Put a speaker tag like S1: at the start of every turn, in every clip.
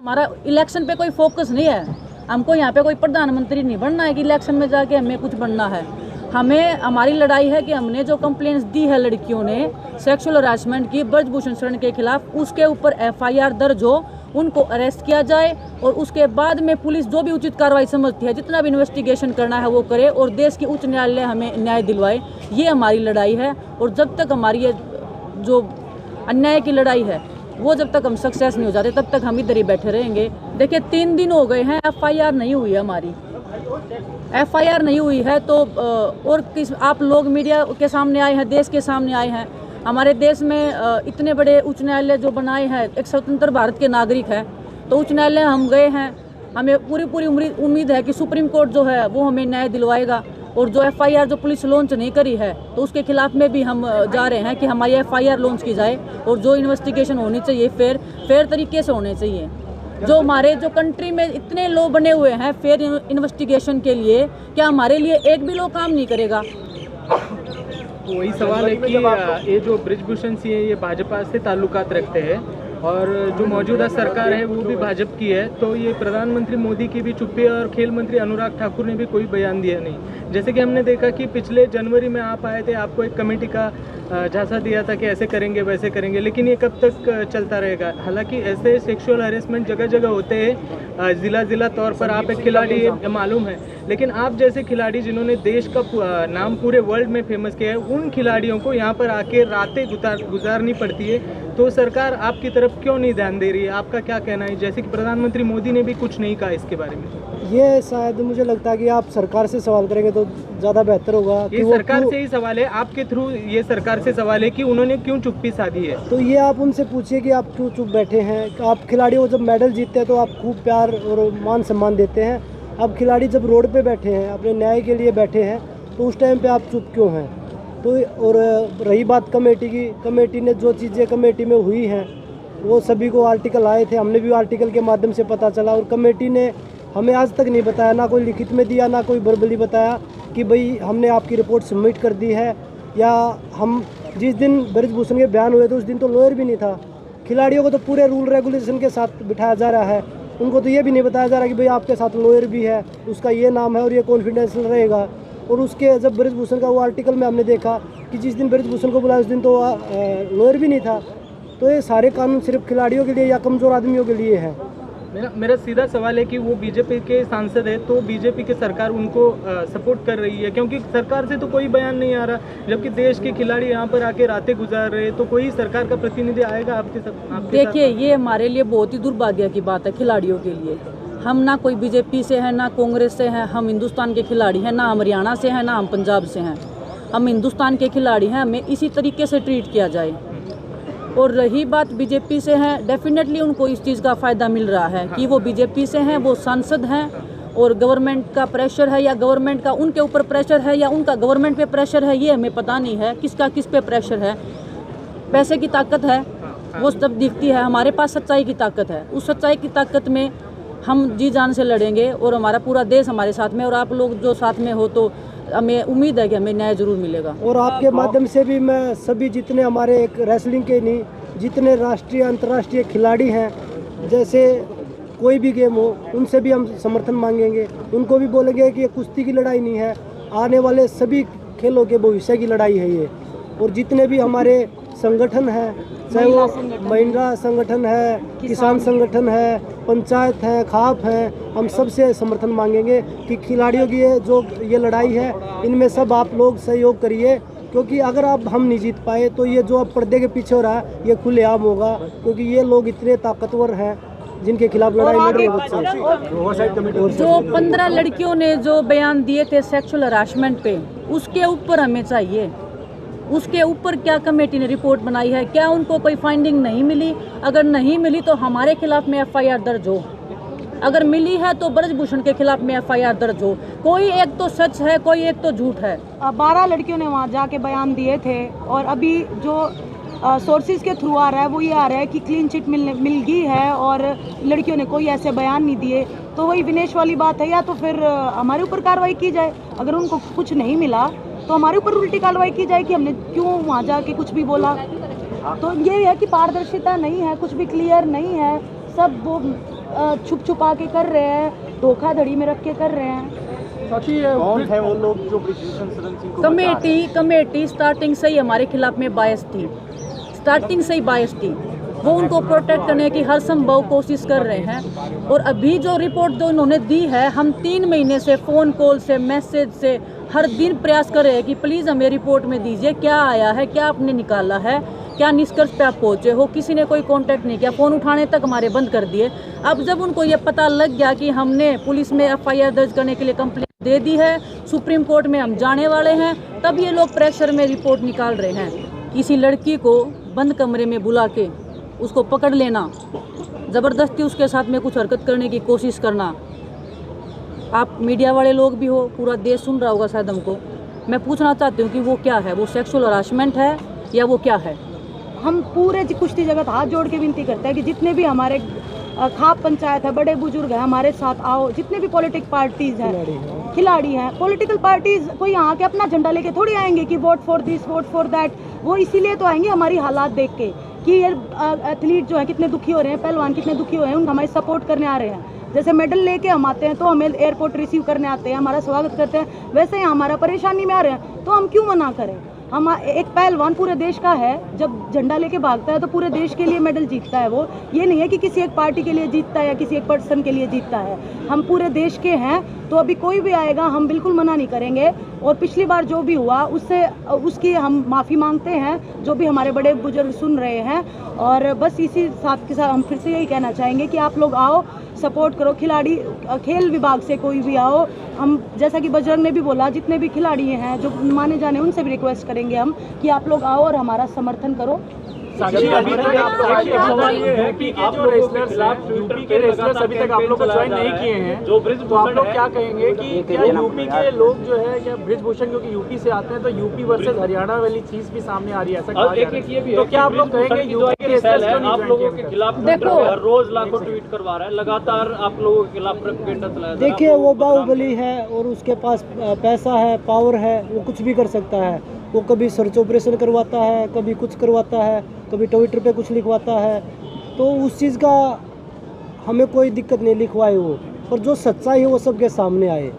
S1: हमारा इलेक्शन पे कोई फोकस नहीं है। हमको यहाँ पे कोई प्रधानमंत्री नहीं बनना है कि इलेक्शन में जाके हमें कुछ बनना है। हमें हमारी लड़ाई है कि हमने जो कंप्लेंट्स दी है लड़कियों ने सेक्सुअल हरासमेंट की ब्रजभूषण शरण के खिलाफ, उसके ऊपर FIR दर्ज हो, उनको अरेस्ट किया जाए और उसके बाद में पुलिस जो भी उचित कार्रवाई समझती है, जितना भी इन्वेस्टिगेशन करना है वो करे और देश की उच्च न्यायालय हमें न्याय दिलवाए। ये हमारी लड़ाई है और जब तक हमारी ये जो अन्याय की लड़ाई है वो जब तक हम सक्सेस नहीं हो जाते तब तक हम इधर ही बैठे रहेंगे। देखिए 3 दिन हो गए हैं, FIR नहीं हुई है हमारी। FIR नहीं हुई है तो और किस आप लोग मीडिया के सामने आए हैं, देश के सामने आए हैं। हमारे देश में इतने बड़े उच्च न्यायालय जो बनाए हैं, एक स्वतंत्र भारत के नागरिक हैं, तो उच्च न्यायालय हम गए हैं। हमें पूरी उम्मीद है कि सुप्रीम कोर्ट जो है वो हमें न्याय दिलवाएगा और जो FIR जो पुलिस लॉन्च नहीं करी है तो उसके खिलाफ में भी हम जा रहे हैं कि हमारी FIR लॉन्च की जाए और जो इन्वेस्टिगेशन होनी चाहिए फेयर तरीके से होने चाहिए। जो हमारे जो कंट्री में इतने लॉ बने हुए हैं फेयर इन्वेस्टिगेशन के लिए, क्या हमारे लिए एक भी लॉ काम नहीं करेगा?
S2: तो वही सवाल है कि ये जो ब्रजभूषण सिंह है ये भाजपा से ताल्लुकात रखते हैं और जो मौजूदा सरकार है वो भी भाजपा की है, तो ये प्रधानमंत्री मोदी की भी चुप्पी और खेल मंत्री अनुराग ठाकुर ने भी कोई बयान दिया नहीं। जैसे कि हमने देखा कि पिछले जनवरी में आप आए थे, आपको एक कमेटी का झांसा दिया था कि ऐसे करेंगे वैसे करेंगे, लेकिन ये कब तक चलता रहेगा? हालांकि ऐसे सेक्सुअल हरेसमेंट जगह जगह होते हैं, ज़िला तौर पर आप एक खिलाड़ी मालूम है, लेकिन आप जैसे खिलाड़ी जिन्होंने देश का नाम पूरे वर्ल्ड में फेमस किया है, उन खिलाड़ियों को यहाँ पर आके रातें गुजारनी पड़ती है, तो सरकार आपकी तरफ क्यों नहीं ध्यान दे रही है? आपका क्या कहना है? जैसे कि प्रधानमंत्री मोदी ने भी कुछ नहीं कहा इसके बारे में।
S3: ये शायद मुझे लगता है कि आप सरकार से सवाल करेंगे तो ज़्यादा बेहतर होगा।
S2: ये सरकार से ही सवाल है, आपके थ्रू ये सरकार से सवाल है कि उन्होंने क्यों चुप्पी साधी है।
S3: तो ये आप उनसे पूछिए कि आप क्यों चुप बैठे हैं। आप खिलाड़ियों जब मेडल जीतते हैं तो आप खूब प्यार और मान सम्मान देते हैं। अब खिलाड़ी जब रोड पे बैठे हैं, अपने न्याय के लिए बैठे हैं, तो उस टाइम पे आप चुप क्यों हैं? तो और रही बात कमेटी की, कमेटी ने जो चीज़ें कमेटी में हुई हैं वो सभी को आर्टिकल आए थे, हमने भी आर्टिकल के माध्यम से पता चला और कमेटी ने हमें आज तक नहीं बताया, ना कोई लिखित में दिया ना कोई वर्बली बताया कि भाई हमने आपकी रिपोर्ट सबमिट कर दी है। या हम जिस दिन ब्रजभूषण के बयान हुए थे उस दिन तो लॉयर भी नहीं था। खिलाड़ियों को तो पूरे रूल रेगुलेशन के साथ बिठाया जा रहा है, उनको तो ये भी नहीं बताया जा रहा कि भाई आपके साथ लॉयर भी है, उसका ये नाम है और ये कॉन्फिडेंशियल रहेगा। और उसके जब ब्रजभूषण का वो आर्टिकल में हमने देखा कि जिस दिन ब्रजभूषण को बुलाया उस दिन तो लॉयर भी नहीं था। तो ये सारे कानून सिर्फ खिलाड़ियों के लिए या कमज़ोर आदमियों के लिए है।
S2: मेरा सीधा सवाल है कि वो बीजेपी के सांसद है, तो बीजेपी की सरकार उनको सपोर्ट कर रही है, क्योंकि सरकार से तो कोई बयान नहीं आ रहा, जबकि देश के खिलाड़ी यहाँ पर आके रातें गुजार रहे, तो कोई सरकार का प्रतिनिधि आएगा आपके
S1: देखिए ये हमारे लिए बहुत ही दुर्भाग्य की बात है खिलाड़ियों के लिए। हम ना कोई बीजेपी से हैं ना कांग्रेस से हैं, हम हिंदुस्तान के खिलाड़ी हैं, ना हम हरियाणा से हैं ना हम पंजाब से हैं, हम हिंदुस्तान के खिलाड़ी हैं, हमें इसी तरीके से ट्रीट किया जाए। और रही बात बीजेपी से है, डेफिनेटली उनको इस चीज़ का फ़ायदा मिल रहा है कि वो बीजेपी से हैं, वो सांसद हैं और गवर्नमेंट का प्रेशर है या गवर्नमेंट का उनके ऊपर प्रेशर है या उनका गवर्नमेंट पे प्रेशर है, ये हमें पता नहीं है किसका किस पे प्रेशर है। पैसे की ताकत है वो सब दिखती है, हमारे पास सच्चाई की ताकत है। उस सच्चाई की ताकत में हम जी जान से लड़ेंगे और हमारा पूरा देश हमारे साथ में, और आप लोग जो साथ में हो तो हमें उम्मीद है कि हमें न्याय जरूर मिलेगा।
S3: और आपके माध्यम से भी मैं सभी जितने हमारे एक रेसलिंग के नहीं, जितने राष्ट्रीय अंतर्राष्ट्रीय खिलाड़ी हैं, जैसे कोई भी गेम हो उनसे भी हम समर्थन मांगेंगे। उनको भी बोलेंगे कि ये कुश्ती की लड़ाई नहीं है, आने वाले सभी खेलों के भविष्य की लड़ाई है ये। और जितने भी हमारे संगठन हैं, चाहे वो महिला संगठन है, किसान संगठन है, पंचायत है, खाप हैं, हम सबसे समर्थन मांगेंगे कि खिलाड़ियों की ये लड़ाई है, इनमें सब आप लोग सहयोग करिए, क्योंकि अगर अब हम नहीं जीत पाए तो ये जो अब पर्दे के पीछे हो रहा है ये खुलेआम होगा, क्योंकि ये लोग इतने ताकतवर हैं जिनके खिलाफ लड़ाई लड़ रहे बच्चे।
S1: जो 15 लड़कियों ने जो बयान दिए थे सेक्सुअल हरासमेंट पे, उसके ऊपर हमें चाहिए, उसके ऊपर क्या कमेटी ने रिपोर्ट बनाई है, क्या उनको कोई फाइंडिंग नहीं मिली? अगर नहीं मिली तो हमारे खिलाफ में FIR दर्ज हो, अगर मिली है तो ब्रजभूषण के खिलाफ में FIR दर्ज हो। कोई एक तो सच है, कोई एक तो झूठ है।
S4: 12 लड़कियों ने वहाँ जाके बयान दिए थे और अभी जो सोर्सेज के थ्रू आ रहा है वो ये आ रहा है कि क्लीन चिट मिल गई है और लड़कियों ने कोई ऐसे बयान नहीं दिए। तो वही विनेश वाली बात है, या तो फिर हमारे ऊपर कार्रवाई की जाए, अगर उनको कुछ नहीं मिला तो हमारे ऊपर उल्टी कार्रवाई की जाए कि हमने क्यों वहाँ जाके कुछ भी बोला। तो ये है कि पारदर्शिता नहीं है, कुछ भी क्लियर नहीं है, सब वो छुप छुपा के कर रहे हैं, धोखाधड़ी में रख के कर रहे हैं।
S5: कौन है वो लोग जो ब्रिजभूषण शरण सिंह को बचा रहे हैं?
S1: कमेटी स्टार्टिंग से ही हमारे खिलाफ में बायस थी, स्टार्टिंग से ही बायस थी। वो उनको प्रोटेक्ट करने की हर संभव कोशिश कर रहे हैं। और अभी जो रिपोर्ट जो उन्होंने दी है, हम 3 महीने से फ़ोन कॉल से, मैसेज से हर दिन प्रयास कर रहे हैं कि प्लीज़ हमें रिपोर्ट में दीजिए, क्या आया है, क्या आपने निकाला है, क्या निष्कर्ष पे आप पहुँचे हो। किसी ने कोई कांटेक्ट नहीं किया, फ़ोन उठाने तक हमारे बंद कर दिए। अब जब उनको ये पता लग गया कि हमने पुलिस में FIR दर्ज करने के लिए कंप्लेंट दे दी है, सुप्रीम कोर्ट में हम जाने वाले हैं, तब ये लोग प्रेशर में रिपोर्ट निकाल रहे हैं। किसी लड़की को बंद कमरे में बुला के उसको पकड़ लेना, ज़बरदस्ती उसके साथ में कुछ हरकत करने की कोशिश करना। आप मीडिया वाले लोग भी हो, पूरा देश सुन रहा होगा शायद हमको। मैं पूछना चाहती हूँ कि वो क्या है, वो सेक्सुअल हरासमेंट है या वो क्या है?
S4: हम पूरे कुश्ती जगत हाथ जोड़ के विनती करते हैं कि जितने भी हमारे खाप पंचायत है, बड़े बुजुर्ग हैं, हमारे साथ आओ। जितने भी पॉलिटिक पार्टीज हैं, खिलाड़ी हैं, पॉलिटिकल पार्टीज कोई यहाँ के अपना झंडा लेके थोड़ी आएंगे कि vote for this, vote for that. वो इसीलिए तो आएंगे हमारी हालात देख के कि ये एथलीट जो है कितने दुखी हो रहे हैं, पहलवान कितने दुखी हो रहे हैं, उनका हमारी सपोर्ट करने आ रहे हैं। जैसे मेडल लेके हम आते हैं तो हमें एयरपोर्ट रिसीव करने आते हैं, हमारा स्वागत करते हैं, वैसे ही हमारा परेशानी में आ रहे हैं, तो हम क्यों मना करें? हम एक पहलवान पूरे देश का है, जब झंडा लेके भागता है तो पूरे देश के लिए मेडल जीतता है। वो ये नहीं है कि किसी एक पार्टी के लिए जीतता है या किसी एक पर्सन के लिए जीतता है। हम पूरे देश के हैं, तो अभी कोई भी आएगा हम बिल्कुल मना नहीं करेंगे। और पिछली बार जो भी हुआ उसकी हम माफ़ी मांगते हैं, जो भी हमारे बड़े बुजुर्ग सुन रहे हैं। और बस इसी साथ के साथ हम फिर से यही कहना चाहेंगे कि आप लोग आओ, सपोर्ट करो। खिलाड़ी खेल विभाग से कोई भी आओ, हम जैसा कि बजरंग ने भी बोला, जितने भी खिलाड़ी हैं जो माने जाने, उनसे भी रिक्वेस्ट करेंगे हम कि आप लोग आओ और हमारा समर्थन करो।
S5: साक्षी, अभी तक एक सवाल ये है कि आप जो रेसलर्स हैं, यूपी के रेसलर्स अभी तक आप लोग को ज्वाइन नहीं किए हैं, तो आप लोग क्या कहेंगे कि क्या यूपी के लोग जो है, क्या ब्रिजभूषण क्योंकि यूपी से आते हैं तो यूपी वर्सेस हरियाणा वाली चीज भी सामने आ रही है, ऐसा कहा जा रहा है, तो क्या आप लोग कहेंगे यूपी के रेसलर्स क्यों नहीं ज्वाइन किए?
S6: खिलाफ
S1: देखो,
S6: हर रोज लाखों ट्वीट करवा रहा है, लगातार आप लोगों के खिलाफ प्रोपेगेंडा चलाया।
S3: देखिए, वो बाहुबली है और उसके पास पैसा है, पावर है, वो कुछ भी कर सकता है। वो कभी सर्च ऑपरेशन करवाता है, कभी कुछ करवाता है, कभी ट्विटर पे कुछ लिखवाता है। तो उस चीज़ का हमें कोई दिक्कत नहीं, लिखवाए वो, पर जो सच्चाई है वो सबके सामने आए।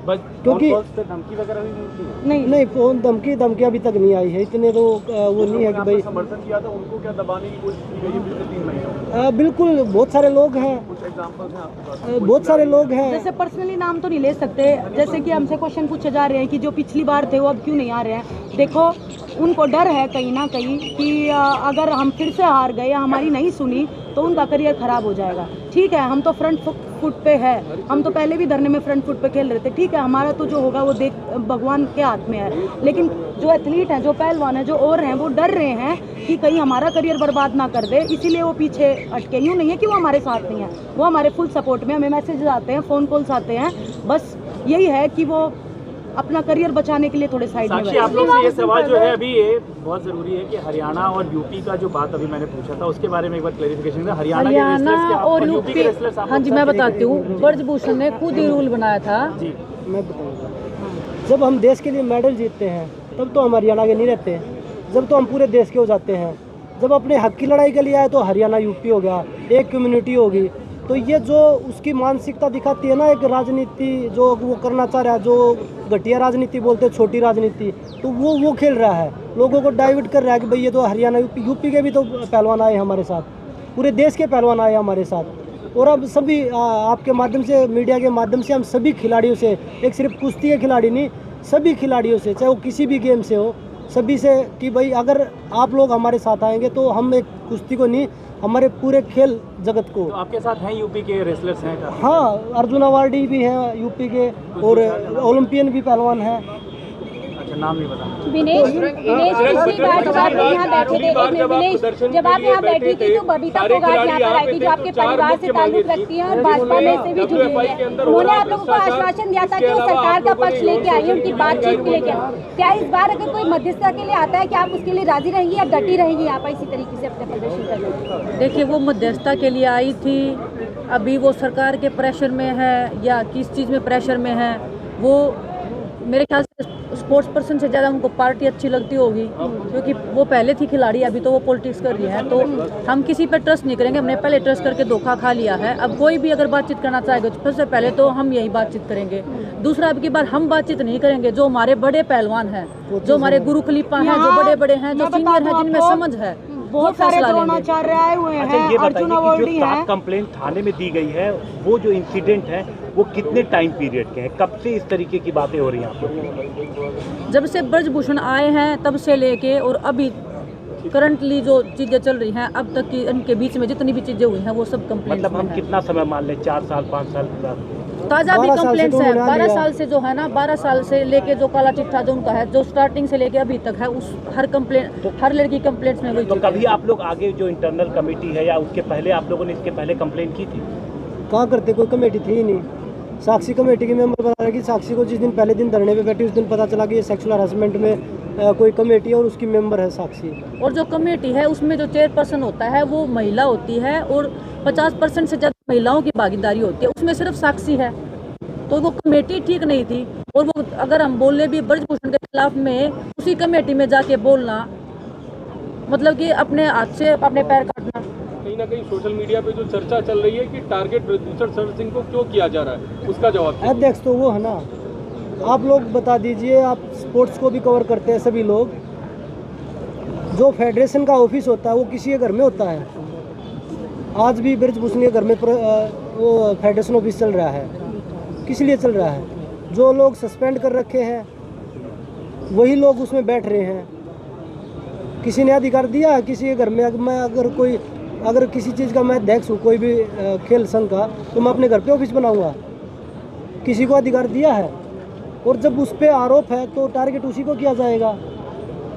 S3: क्योंकि
S5: धमकी वगैरह भी मिलती है?
S3: नहीं, फोन धमकी अभी तक नहीं आई है। इतने तो वो नहीं है कि भाई
S5: समर्थन किया था उनको क्या दबाने की कोशिश की गई है पिछले 3 महीनों?
S3: बिल्कुल, बहुत सारे लोग हैं,
S5: कुछ एग्जांपल्स हैं आपके पास?
S3: बहुत सारे लोग हैं।
S4: जैसे पर्सनली नाम तो नहीं ले सकते, जैसे कि हमसे क्वेश्चन पूछे जा रहे हैं कि जो पिछली बार थे वो अब क्यों नहीं आ रहे हैं। देखो, उनको डर है कहीं ना कहीं कि अगर हम फिर से हार गए या हमारी नहीं सुनी तो उनका करियर ख़राब हो जाएगा। ठीक है, हम तो फ्रंट फुट पे है, हम तो पहले भी धरने में फ्रंट फुट पे खेल रहे थे। ठीक है, हमारा तो जो होगा वो देख भगवान के हाथ में है। लेकिन जो एथलीट हैं, जो पहलवान हैं, जो और हैं, वो डर रहे हैं कि कहीं हमारा करियर बर्बाद ना कर दे, इसीलिए वो पीछे अटके। यूँ नहीं है कि वो हमारे साथ नहीं है, वो हमारे फुल सपोर्ट में, हमें मैसेज आते हैं, फ़ोन कॉल्स आते हैं। बस यही है कि वो अपना करियर बचाने के लिए थोड़े साइड में।
S5: साक्षी, आप लोग से ये सवाल जो है अभी ये बहुत जरूरी है कि हरियाणा और यूपी का जो बात अभी मैंने पूछा था उसके बारे में एक बार क्लैरिफिकेशन है।
S1: हरियाणा और यूपी, हाँ जी, मैं बताती हूँ। ब्रिजभूषण ने खुद ही रूल बनाया था।
S5: जी,
S3: मैं बताऊँगा, जब हम देश के लिए मेडल जीतते हैं तब तो हम हरियाणा के नहीं रहते हैं, जब तो हम पूरे देश के हो जाते हैं। जब अपने हक की लड़ाई के लिए आए तो हरियाणा यूपी हो गया, एक कम्युनिटी होगी। तो ये जो उसकी मानसिकता दिखाती है ना, एक राजनीति जो वो करना चाह रहा है, जो घटिया राजनीति बोलते हैं, छोटी राजनीति, तो वो खेल रहा है, लोगों को डाइवर्ट कर रहा है कि भाई ये तो हरियाणा यूपी के भी तो पहलवान आए हमारे साथ, पूरे देश के पहलवान आए हमारे साथ। और अब सभी आपके माध्यम से, मीडिया के माध्यम से हम सभी खिलाड़ियों से, एक सिर्फ कुश्ती के खिलाड़ी नहीं, सभी खिलाड़ियों से, चाहे वो किसी भी गेम से हो, सभी से कि भाई अगर आप लोग हमारे साथ आएंगे तो हम एक कुश्ती को नहीं, हमारे पूरे खेल जगत को।
S5: तो आपके साथ हैं यूपी के रेसलर्स हैं क्या?
S3: हाँ, अर्जुन अवार्डी भी हैं यूपी के, और ओलंपियन भी पहलवान हैं।
S5: अच्छा, नाम नहीं पता।
S7: विनेश, पिछली बार जब आप यहाँ बैठे थे, विनेश, जब आप यहाँ बैठी थी तो बबीता फोगाट यहाँ पर आई थी, जो आपके परिवार से ताल्लुक रखती है और भाजपा में से भी जुड़ी हुई है। उन्होंने आप लोगों को आश्वासन दिया था कि वो सरकार का पक्ष लेके आई है, उनकी बातचीत भी लेके आई। क्या इस बार अगर कोई मध्यस्थता के लिए आता है कि आप उसके लिए राजी रहेंगी या डटी रहेंगी यहाँ पर इसी तरीके से अपने प्रदर्शन करने?
S1: देखिए, वो मध्यस्थता के लिए आई थी, अभी वो सरकार के प्रेशर में है या किस चीज़ में प्रेशर में है, वो मेरे ख्याल से स्पोर्ट्स पर्सन से ज़्यादा उनको पार्टी अच्छी लगती होगी, क्योंकि वो पहले थी खिलाड़ी, अभी तो वो पॉलिटिक्स कर रही है। तो हम किसी पे ट्रस्ट नहीं करेंगे, हमने पहले ट्रस्ट करके धोखा खा लिया है। अब कोई भी अगर बातचीत करना चाहेगा तो सबसे पहले तो हम यही बातचीत करेंगे। दूसरा, अब की बार हम बातचीत नहीं करेंगे, जो हमारे बड़े पहलवान हैं, जो हमारे गुरु खलीफा हैं, जो बड़े बड़े हैं, जो सीनियर हैं, जिनमें समझ है,
S4: बहुत सारे द्रोणाचार्य आए हुए हैं।
S8: अच्छा, ये
S4: अर्जुन
S8: बताइए
S4: अवार्डी
S8: कि जो 7
S4: हैं।
S8: कंप्लेंट थाने में दी गई है, वो जो इंसिडेंट है वो कितने टाइम पीरियड के हैं? कब से इस तरीके की बातें हो रही हैं आप लोग?
S1: जब से ब्रजभूषण आए हैं तब से लेके और अभी करंटली जो चीज़ें चल रही हैं अब तक की, इनके बीच में जितनी भी चीज़ें हुई हैं वो सब कंप्लेंट्स
S8: मतलब हम कितना समय मान लें, 4 साल 5 साल?
S1: ताज़ा भी
S3: 12 साल से
S1: कंप्लेंट्स
S3: तो
S1: है।
S3: उन्होंने
S1: 12
S3: लिया।
S1: साल से जो है ना, 12 साल से लेके जो काला चिट्ठा जो उनका है, जो स्टार्टिंग से लेके अभी तक है, उस हर कंप्लेंट, हर लड़की कंप्लेंट्स में वही
S8: तो
S1: चीज़ है।
S8: कभी आप लोग आगे जो इंटरनल कमेटी है या उसके पहले आप लोगों ने इसके पहले कंप्लेंट की थी?
S3: कहाँ करते, कोई कमेटी थी ही नहीं। साक्षी कमेटी के मेंबर बना रहे कि साक्षी को जिस दिन पहले दिन धरने पे बैठी उस दिन पता चला कि ये सेक्सुअल हरासमेंट में कोई कमेटी है और उसकी मेंबर है साक्षी।
S1: और जो कमेटी है उसमें जो चेयरपर्सन होता है वो महिला होती है और 50% से ज़्यादा महिलाओं की भागीदारी होती है, उसमें सिर्फ साक्षी है। तो वो कमेटी ठीक नहीं थी। और वो अगर हम बोले भी ब्रजभूषण के खिलाफ में, उसी कमेटी में जाके बोलना मतलब कि अपने हाथ से अपने पैर काटना।
S6: कहीं ना कहीं सोशल मीडिया पे जो चर्चा चल रही है कि टारगेट ब्रजभूषण शरण सिंह को क्यों किया जा रहा है, उसका जवाब
S3: अध्यक्ष तो वो है ना, आप लोग बता दीजिए। आप स्पोर्ट्स को भी कवर करते हैं सभी लोग। जो फेडरेशन का ऑफिस होता है वो किसी के घर में होता है। आज भी ब्रजभूषण के घर में वो फेडरेशन ऑफिस चल रहा है। किस लिए चल रहा है? जो लोग सस्पेंड कर रखे हैं वही लोग उसमें बैठ रहे हैं। किसी ने अधिकार दिया है किसी के घर में? मैं अगर किसी चीज़ का मैं अध्यक्ष हूँ, कोई भी खेल संघ का, तो मैं अपने घर पे ऑफिस बनाऊंगा? किसी को अधिकार दिया है? और जब उस पर आरोप है तो टारगेट उसी को किया जाएगा,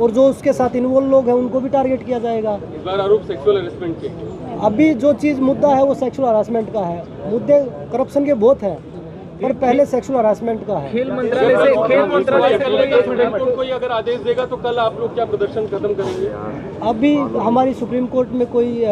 S3: और जो उसके साथ इन्वॉल्व लोग हैं उनको भी टारगेट किया जाएगा।
S6: इस बार आरोप सेक्सुअल हरासमेंट के।
S3: अभी जो चीज़ मुद्दा है वो सेक्सुअल हरासमेंट का है। मुद्दे करप्शन के बहुत है, पर पहले सेक्सुअल हरासमेंट का है।
S2: खेल मंत्रालय से
S6: कोई अगर आदेश देगा तो कल आप लोग क्या प्रदर्शन खत्म करेंगे?
S3: अभी हमारी सुप्रीम कोर्ट में कोई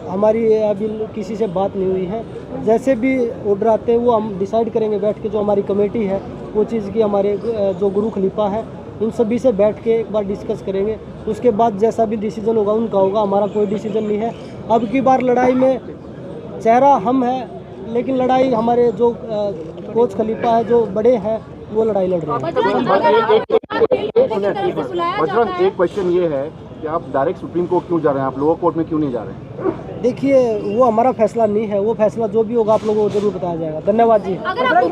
S3: हमारी अभी किसी से बात नहीं हुई है। जैसे भी ऑर्डर आते हैं वो हम डिसाइड करेंगे बैठ के। जो हमारी कमेटी है वो चीज़ की, हमारे जो गुरु खलीफा है उन सभी से बैठ के एक बार डिस्कस करेंगे। उसके बाद जैसा भी डिसीजन होगा उनका होगा, हमारा कोई डिसीजन नहीं है। अब की बार लड़ाई में चेहरा हम है, लेकिन लड़ाई हमारे जो कोच खलीफा है, जो बड़े हैं, वो लड़ाई लड़ रहे हैं।
S9: बजरंग, एक क्वेश्चन ये है कि आप डायरेक्ट सुप्रीम कोर्ट क्यों जा रहे हैं? आप लोअर कोर्ट में क्यों नहीं जा रहे हैं?
S3: देखिए, वो हमारा फैसला नहीं है। वो फैसला जो भी होगा आप लोगों को जरूर बताया जाएगा। धन्यवाद जी।
S7: अगर आपको